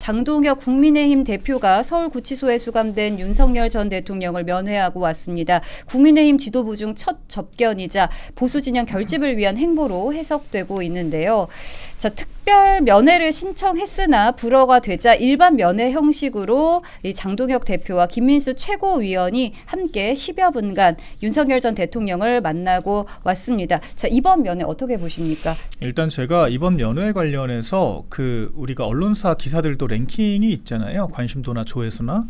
장동혁 국민의힘 대표가 서울구치소에 수감된 윤석열 전 대통령을 면회하고 왔습니다. 국민의힘 지도부 중 첫 접견이자 보수 진영 결집을 위한 행보로 해석되고 있는데요. 자, 특별 면회를 신청했으나 불허가 되자 일반 면회 형식으로 이 장동혁 대표와 김민수 최고위원이 함께 10여 분간 윤석열 전 대통령을 만나고 왔습니다. 자, 이번 면회 어떻게 보십니까? 일단 제가 이번 면회 관련해서 우리가 언론사 기사들도 랭킹이 있잖아요. 관심도나 조회수나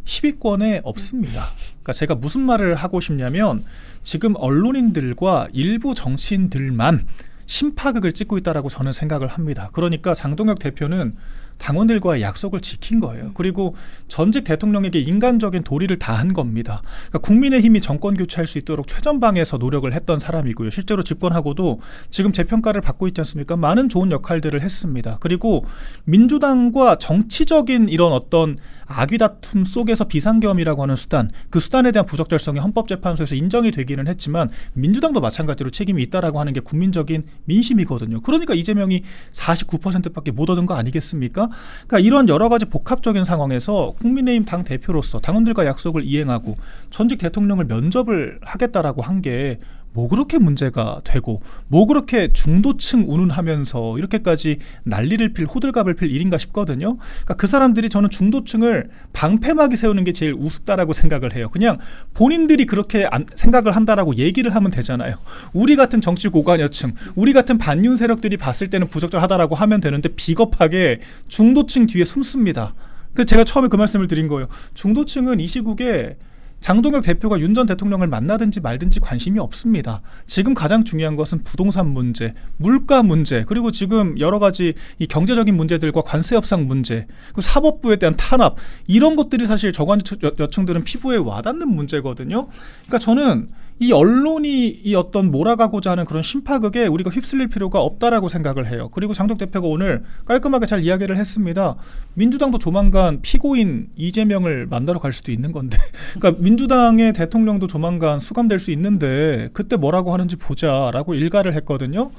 10위권에 없습니다. 그러니까 제가 무슨 말을 하고 싶냐면 지금 언론인들과 일부 정치인들만 심파극을 찍고 있다라고 저는 생각을 합니다. 그러니까 장동혁 대표는 당원들과의 약속을 지킨 거예요. 그리고 전직 대통령에게 인간적인 도리를 다한 겁니다. 그러니까 국민의힘이 정권 교체할 수 있도록 최전방에서 노력을 했던 사람이고요. 실제로 집권하고도 지금 재평가를 받고 있지 않습니까? 많은 좋은 역할들을 했습니다. 그리고 민주당과 정치적인 이런 어떤 악의 다툼 속에서 비상계엄이라고 하는 수단, 그 수단에 대한 부적절성이 헌법재판소에서 인정이 되기는 했지만 민주당도 마찬가지로 책임이 있다라고 하는 게 국민적인 민심이거든요. 그러니까 이재명이 49%밖에 못 얻은 거 아니겠습니까? 그러니까 이런 여러 가지 복합적인 상황에서 국민의힘 당 대표로서 당원들과 약속을 이행하고 전직 대통령을 면접을 하겠다라고 한 게 뭐 그렇게 문제가 되고 뭐 그렇게 중도층 운운하면서 이렇게까지 난리를 필 호들갑을 필 일인가 싶거든요. 그러니까 그 사람들이 저는 중도층을 방패막이 세우는 게 제일 우습다라고 생각을 해요. 그냥 본인들이 그렇게 생각을 한다라고 얘기를 하면 되잖아요. 우리 같은 정치 고관여층, 우리 같은 반윤 세력들이 봤을 때는 부적절하다라고 하면 되는데 비겁하게 중도층 뒤에 숨습니다. 그래서 제가 처음에 그 말씀을 드린 거예요. 중도층은 이 시국에 장동혁 대표가 윤 전 대통령을 만나든지 말든지 관심이 없습니다. 지금 가장 중요한 것은 부동산 문제, 물가 문제, 그리고 지금 여러 가지 이 경제적인 문제들과 관세 협상 문제, 그리고 사법부에 대한 탄압, 이런 것들이 사실 저관여층들은 피부에 와닿는 문제거든요. 그러니까 저는 이 언론이 이 어떤 몰아가고자 하는 그런 심파극에 우리가 휩쓸릴 필요가 없다라고 생각을 해요. 그리고 장동혁 대표가 오늘 깔끔하게 잘 이야기를 했습니다. 민주당도 조만간 피고인 이재명을 만나러 갈 수도 있는 건데, 그러니까 민주당의 대통령도 조만간 수감될 수 있는데 그때 뭐라고 하는지 보자라고 일가를 했거든요.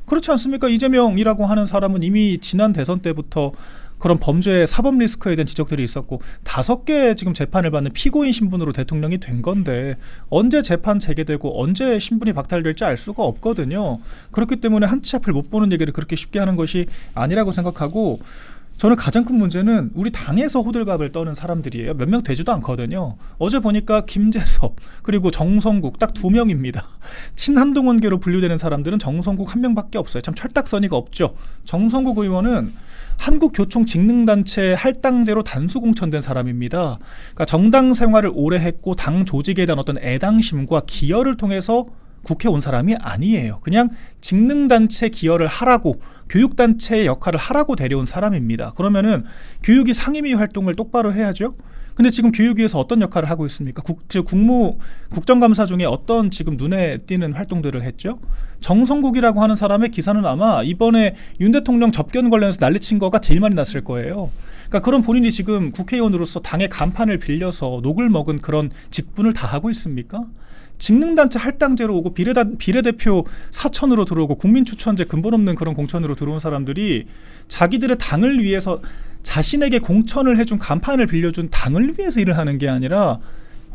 그렇지 않습니까? 이재명이라고 하는 사람은 이미 지난 대선 때부터 그런 범죄 사법 리스크에 대한 지적들이 있었고 5개 지금 재판을 받는 피고인 신분으로 대통령이 된 건데 언제 재판 재개되고 언제 신분이 박탈될지 알 수가 없거든요. 그렇기 때문에 한 치 앞을 못 보는 얘기를 그렇게 쉽게 하는 것이 아니라고 생각하고, 저는 가장 큰 문제는 우리 당에서 호들갑을 떠는 사람들이에요. 몇 명 되지도 않거든요. 어제 보니까 김재섭 그리고 정성국 딱 2명입니다. 친한동훈계로 분류되는 사람들은 정성국 1명밖에 없어요. 참 철딱서니가 없죠. 정성국 의원은 한국교총직능단체 할당제로 단수공천된 사람입니다. 그러니까 정당 생활을 오래 했고 당 조직에 대한 어떤 애당심과 기여를 통해서 국회에 온 사람이 아니에요. 그냥 직능단체 기여를 하라고, 교육단체의 역할을 하라고 데려온 사람입니다. 그러면은 교육위 상임위 활동을 똑바로 해야죠. 근데 지금 교육위에서 어떤 역할을 하고 있습니까? 국정감사 중에 어떤 지금 눈에 띄는 활동들을 했죠? 정성국이라고 하는 사람의 기사는 아마 이번에 윤 대통령 접견 관련해서 난리친 거가 제일 많이 났을 거예요. 그러니까 그런 본인이 지금 국회의원으로서 당의 간판을 빌려서 녹을 먹은 그런 직분을 다 하고 있습니까? 직능단체 할당제로 오고 비례대표 사천으로 들어오고 국민추천제 근본 없는 그런 공천으로 들어온 사람들이 자기들의 당을 위해서 자신에게 공천을 해준 간판을 빌려준 당을 위해서 일을 하는 게 아니라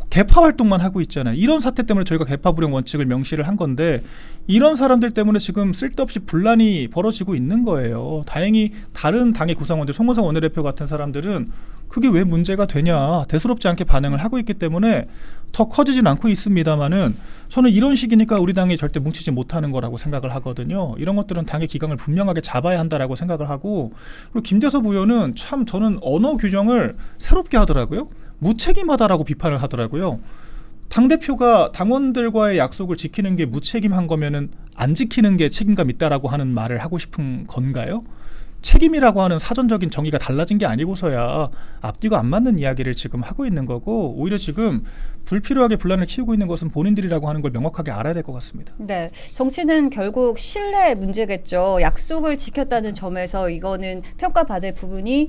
개파 활동만 하고 있잖아요. 이런 사태 때문에 저희가 개파 불용 원칙을 명시를 한 건데 이런 사람들 때문에 지금 쓸데없이 분란이 벌어지고 있는 거예요. 다행히 다른 당의 구성원들, 송원석 원내대표 같은 사람들은 그게 왜 문제가 되냐, 대수롭지 않게 반응을 하고 있기 때문에 더 커지진 않고 있습니다만은 저는 이런 식이니까 우리 당이 절대 뭉치지 못하는 거라고 생각을 하거든요. 이런 것들은 당의 기강을 분명하게 잡아야 한다라고 생각을 하고, 그리고 김재섭 의원은 참 저는 언어 규정을 새롭게 하더라고요. 무책임하다라고 비판을 하더라고요. 당대표가 당원들과의 약속을 지키는 게 무책임한 거면은 안 지키는 게 책임감 있다라고 하는 말을 하고 싶은 건가요? 책임이라고 하는 사전적인 정의가 달라진 게 아니고서야 앞뒤가 안 맞는 이야기를 지금 하고 있는 거고, 오히려 지금 불필요하게 분란을 키우고 있는 것은 본인들이라고 하는 걸 명확하게 알아야 될 것 같습니다. 네, 정치는 결국 신뢰 문제겠죠. 약속을 지켰다는 점에서 이거는 평가받을 부분이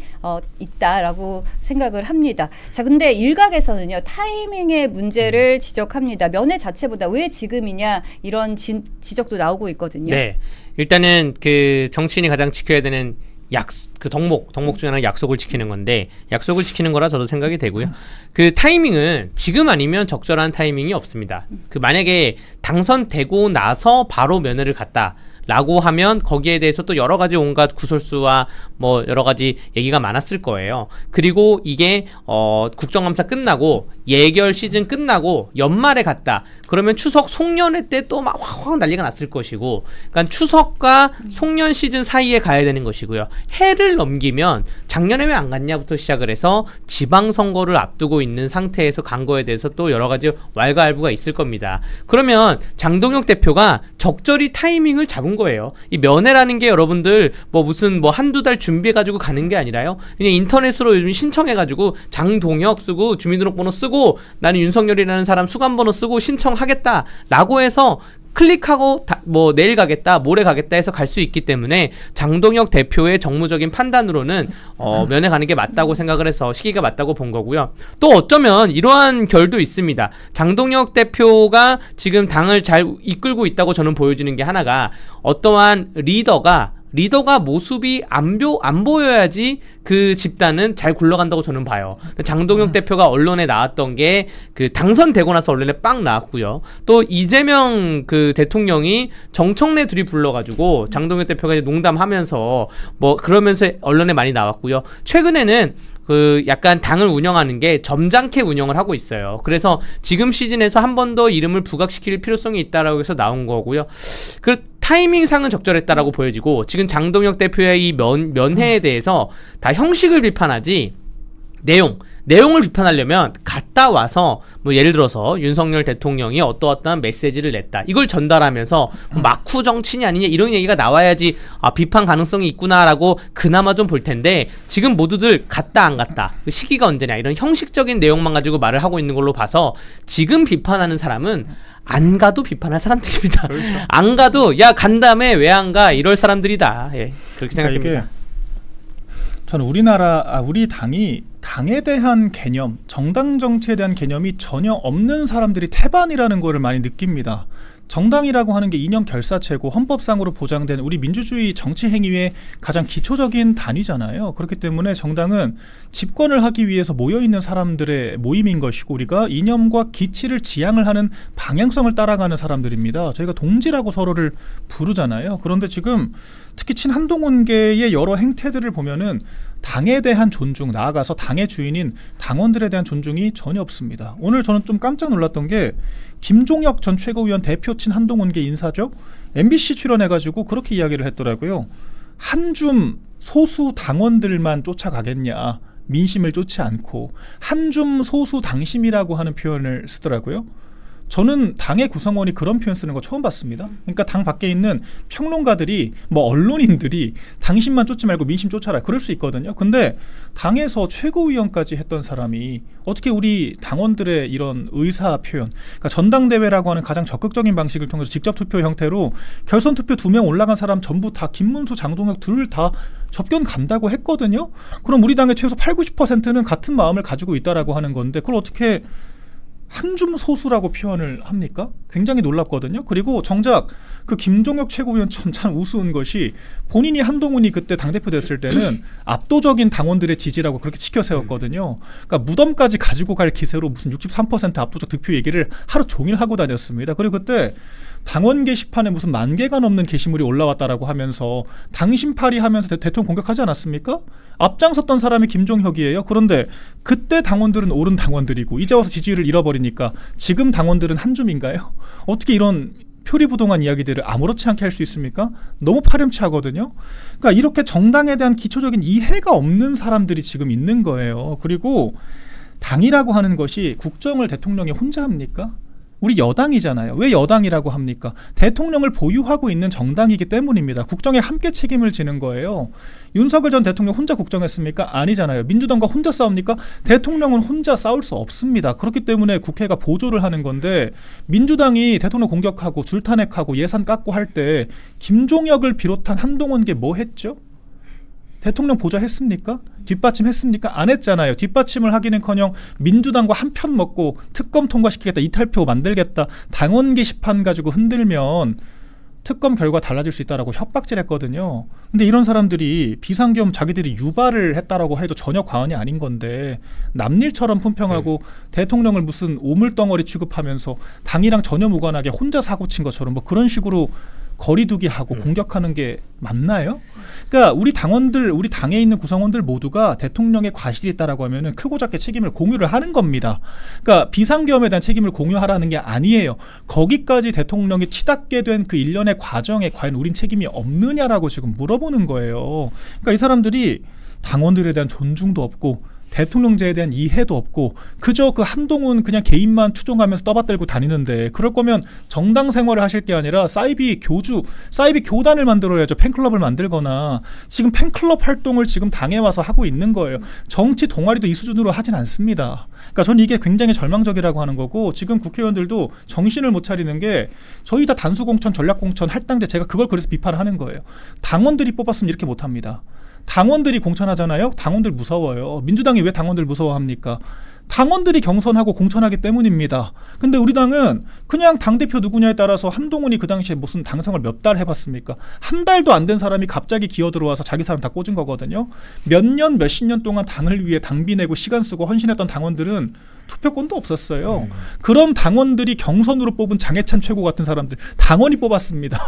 있다라고 생각을 합니다. 자, 근데 일각에서는요, 타이밍의 문제를 지적합니다. 면회 자체보다 왜 지금이냐, 이런 지적도 나오고 있거든요. 네, 일단은 그 정치인이 가장 지켜야 되는 그 덕목 중에 하나는 약속을 지키는 건데 약속을 지키는 거라 저도 생각이 되고요. 그 타이밍은 지금 아니면 적절한 타이밍이 없습니다. 그 만약에 당선되고 나서 바로 면회를 갔다. 라고 하면 거기에 대해서 또 여러 가지 온갖 구설수와 뭐 여러 가지 얘기가 많았을 거예요. 그리고 이게 국정감사 끝나고 예결 시즌 끝나고 연말에 갔다. 그러면 추석 송년회 때 또 막 확 난리가 났을 것이고, 그러니까 추석과 송년 시즌 사이에 가야 되는 것이고요. 해를 넘기면 작년에 왜 안 갔냐부터 시작을 해서 지방선거를 앞두고 있는 상태에서 간 거에 대해서 또 여러 가지 왈가왈부가 있을 겁니다. 그러면 장동혁 대표가 적절히 타이밍을 잡은 거예요. 이 면회라는 게 여러분들 뭐 무슨 뭐 한두 달 준비해가지고 가는 게 아니라요. 그냥 인터넷으로 요즘 신청해가지고 장동혁 쓰고 주민등록번호 쓰고 나는 윤석열이라는 사람 수감번호 쓰고 신청하겠다라고 해서 클릭하고 뭐 내일 가겠다 모레 가겠다 해서 갈 수 있기 때문에 장동혁 대표의 정무적인 판단으로는 면회 가는 게 맞다고 생각을 해서 시기가 맞다고 본 거고요. 또 어쩌면 이러한 결도 있습니다. 장동혁 대표가 지금 당을 잘 이끌고 있다고 저는 보여지는 게 하나가 어떠한 리더가 모습이 안 보여야지 그 집단은 잘 굴러간다고 저는 봐요. 장동혁 대표가 언론에 나왔던 게 그 당선되고 나서 언론에 빵 나왔고요. 또 이재명 그 대통령이 정청래 둘이 불러가지고 장동혁 대표가 이제 농담하면서 뭐 그러면서 언론에 많이 나왔고요. 최근에는 그 약간 당을 운영하는 게 점잖게 운영을 하고 있어요. 그래서 지금 시즌에서 한 번 더 이름을 부각시킬 필요성이 있다라고 해서 나온 거고요. 그 타이밍상은 적절했다라고 보여지고 지금 장동혁 대표의 이 면회에 대해서 다 형식을 비판하지 내용을 비판하려면 갔다 와서 뭐 예를 들어서 윤석열 대통령이 어떠한 메시지를 냈다. 이걸 전달하면서 막후 정치냐 아니냐 이런 얘기가 나와야지 비판 가능성이 있구나라고 그나마 좀 볼 텐데 지금 모두들 갔다 안 갔다. 그 시기가 언제냐 이런 형식적인 내용만 가지고 말을 하고 있는 걸로 봐서 지금 비판하는 사람은 안 가도 비판할 사람들입니다. 그렇죠. 안 가도 야 간 다음에 왜 안 가 이럴 사람들이다. 예, 그렇게 생각됩니다. 저는 우리 당에 대한 개념, 정당 정치에 대한 개념이 전혀 없는 사람들이 태반이라는 거를 많이 느낍니다. 정당이라고 하는 게 이념 결사체고 헌법상으로 보장된 우리 민주주의 정치 행위의 가장 기초적인 단위잖아요. 그렇기 때문에 정당은 집권을 하기 위해서 모여있는 사람들의 모임인 것이고 우리가 이념과 기치를 지향을 하는 방향성을 따라가는 사람들입니다. 저희가 동지라고 서로를 부르잖아요. 그런데 지금 특히 친한동훈계의 여러 행태들을 보면은 당에 대한 존중, 나아가서 당의 주인인 당원들에 대한 존중이 전혀 없습니다. 오늘 저는 좀 깜짝 놀랐던 게 김종혁 전 최고위원 대표 친한동훈계 인사죠. MBC 출연해가지고 그렇게 이야기를 했더라고요. 한줌 소수 당원들만 쫓아가겠냐, 민심을 쫓지 않고 한줌 소수 당심이라고 하는 표현을 쓰더라고요. 저는 당의 구성원이 그런 표현 쓰는 거 처음 봤습니다. 그러니까 당 밖에 있는 평론가들이 뭐 언론인들이 당신만 쫓지 말고 민심 쫓아라 그럴 수 있거든요. 근데 당에서 최고위원까지 했던 사람이 어떻게 우리 당원들의 이런 의사 표현, 그러니까 전당대회라고 하는 가장 적극적인 방식을 통해서 직접 투표 형태로 결선 투표 2명 올라간 사람 전부 다 김문수, 장동혁 둘 다 접견 간다고 했거든요. 그럼 우리 당의 최소 80-90%는 같은 마음을 가지고 있다라고 하는 건데 그걸 어떻게 한줌 소수라고 표현을 합니까? 굉장히 놀랍거든요. 그리고 정작 그 김종혁 최고위원 참 우스운 것이 본인이 한동훈이 그때 당대표 됐을 때는 압도적인 당원들의 지지라고 그렇게 치켜 세웠거든요. 그러니까 무덤까지 가지고 갈 기세로 무슨 63% 압도적 득표 얘기를 하루 종일 하고 다녔습니다. 그리고 그때 당원 게시판에 무슨 10,000개가 넘는 게시물이 올라왔다라고 하면서 당심파리 하면서 대통령 공격하지 않았습니까? 앞장섰던 사람이 김종혁이에요. 그런데 그때 당원들은 옳은 당원들이고 이제 와서 지지율을 잃어버리니까 지금 당원들은 한줌인가요? 어떻게 이런 표리부동한 이야기들을 아무렇지 않게 할 수 있습니까? 너무 파렴치하거든요. 그러니까 이렇게 정당에 대한 기초적인 이해가 없는 사람들이 지금 있는 거예요. 그리고 당이라고 하는 것이 국정을 대통령이 혼자 합니까? 우리 여당이잖아요. 왜 여당이라고 합니까? 대통령을 보유하고 있는 정당이기 때문입니다. 국정에 함께 책임을 지는 거예요. 윤석열 전 대통령 혼자 국정했습니까? 아니잖아요. 민주당과 혼자 싸웁니까? 대통령은 혼자 싸울 수 없습니다. 그렇기 때문에 국회가 보조를 하는 건데 민주당이 대통령 공격하고 줄탄핵하고 예산 깎고 할 때 김종혁을 비롯한 한동훈께 뭐 했죠? 대통령 보좌했습니까? 뒷받침했습니까? 안 했잖아요. 뒷받침을 하기는커녕 민주당과 한 편 먹고 특검 통과시키겠다, 이탈표 만들겠다, 당원 게시판 가지고 흔들면 특검 결과 달라질 수 있다라고 협박질했거든요. 근데 이런 사람들이 비상겸 자기들이 유발을 했다라고 해도 전혀 과언이 아닌 건데 남일처럼 품평하고 대통령을 무슨 오물덩어리 취급하면서 당이랑 전혀 무관하게 혼자 사고 친 것처럼 뭐 그런 식으로 거리두기 하고 공격하는 게 맞나요? 그러니까 우리 당원들, 우리 당에 있는 구성원들 모두가 대통령의 과실이 있다라고 하면은 크고 작게 책임을 공유를 하는 겁니다. 그러니까 비상계엄에 대한 책임을 공유하라는 게 아니에요. 거기까지 대통령이 치닫게 된 그 일련의 과정에 과연 우린 책임이 없느냐라고 지금 물어보는 거예요. 그러니까 이 사람들이 당원들에 대한 존중도 없고 대통령제에 대한 이해도 없고 그저 그 한동훈 그냥 개인만 추종하면서 떠받들고 다니는데 그럴 거면 정당 생활을 하실 게 아니라 사이비 교단을 만들어야죠. 팬클럽을 만들거나 지금 팬클럽 활동을 지금 당에 와서 하고 있는 거예요. 정치 동아리도 이 수준으로 하진 않습니다. 그러니까 저는 이게 굉장히 절망적이라고 하는 거고 지금 국회의원들도 정신을 못 차리는 게 저희 다 단수공천 전략공천 할당제 제가 그걸 그래서 비판을 하는 거예요. 당원들이 뽑았으면 이렇게 못합니다. 당원들이 공천하잖아요. 당원들 무서워요. 민주당이 왜 당원들 무서워합니까? 당원들이 경선하고 공천하기 때문입니다. 근데 우리 당은 그냥 당대표 누구냐에 따라서 한동훈이 그 당시에 무슨 당선을 몇 달 해봤습니까? 한 달도 안 된 사람이 갑자기 기어들어와서 자기 사람 다 꽂은 거거든요. 몇 년, 몇십 년 동안 당을 위해 당비 내고 시간 쓰고 헌신했던 당원들은 투표권도 없었어요. 그런 당원들이 경선으로 뽑은 장해찬 최고 같은 사람들 당원이 뽑았습니다.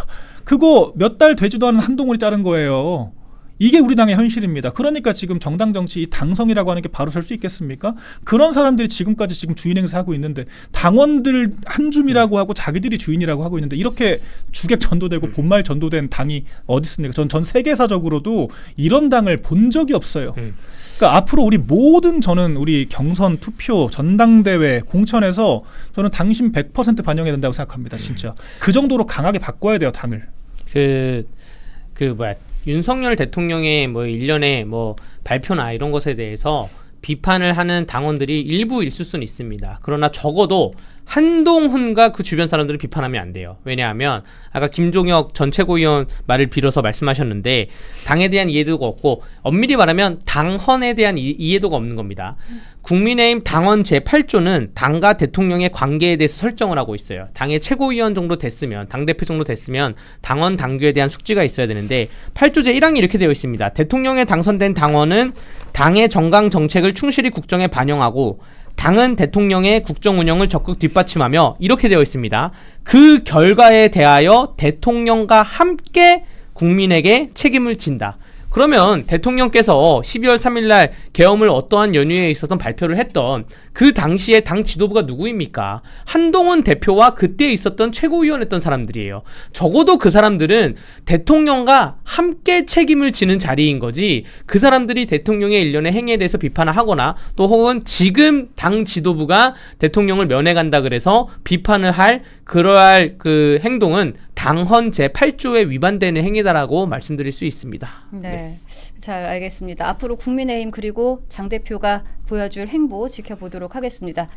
그거 몇 달 되지도 않은 한동훈이 자른 거예요. 이게 우리 당의 현실입니다. 그러니까 지금 정당 정치 이 당성이라고 하는 게 바로 설 수 있겠습니까? 그런 사람들이 지금까지 지금 주인 행사하고 있는데 당원들 한 줌이라고 하고 자기들이 주인이라고 하고 있는데 이렇게 주객 전도되고 본말 전도된 당이 어디 있습니까? 전 세계사적으로도 이런 당을 본 적이 없어요. 그러니까 앞으로 우리 모든 저는 우리 경선, 투표, 전당대회, 공천에서 저는 당심 100% 반영해야 된다고 생각합니다. 진짜 그 정도로 강하게 바꿔야 돼요 당을. 윤석열 대통령의 뭐 일련의 뭐 발표나 이런 것에 대해서 비판을 하는 당원들이 일부 있을 수는 있습니다. 그러나 적어도 한동훈과 그 주변 사람들을 비판하면 안 돼요. 왜냐하면 아까 김종혁 전 최고위원 말을 빌어서 말씀하셨는데 당에 대한 이해도가 없고 엄밀히 말하면 당헌에 대한 이해도가 없는 겁니다. 국민의힘 당헌 제8조는 당과 대통령의 관계에 대해서 설정을 하고 있어요. 당의 최고위원 정도 됐으면 당대표 정도 됐으면 당헌 당규에 대한 숙지가 있어야 되는데 8조 제1항이 이렇게 되어 있습니다. 대통령에 당선된 당원은 당의 정강 정책을 충실히 국정에 반영하고 당은 대통령의 국정 운영을 적극 뒷받침하며 이렇게 되어 있습니다. 그 결과에 대하여 대통령과 함께 국민에게 책임을 진다. 그러면 대통령께서 12월 3일날 계엄을 어떠한 연유에 있어서 발표를 했던 그 당시에 당 지도부가 누구입니까? 한동훈 대표와 그때 있었던 최고위원했던 사람들이에요. 적어도 그 사람들은 대통령과 함께 책임을 지는 자리인 거지 그 사람들이 대통령의 일련의 행위에 대해서 비판을 하거나 또 혹은 지금 당 지도부가 대통령을 면회간다 그래서 비판을 할 그러할 그 행동은 당헌 제8조에 위반되는 행위다라고 말씀드릴 수 있습니다. 네. 잘 알겠습니다. 앞으로 국민의힘 그리고 장 대표가 보여줄 행보 지켜보도록 하겠습니다.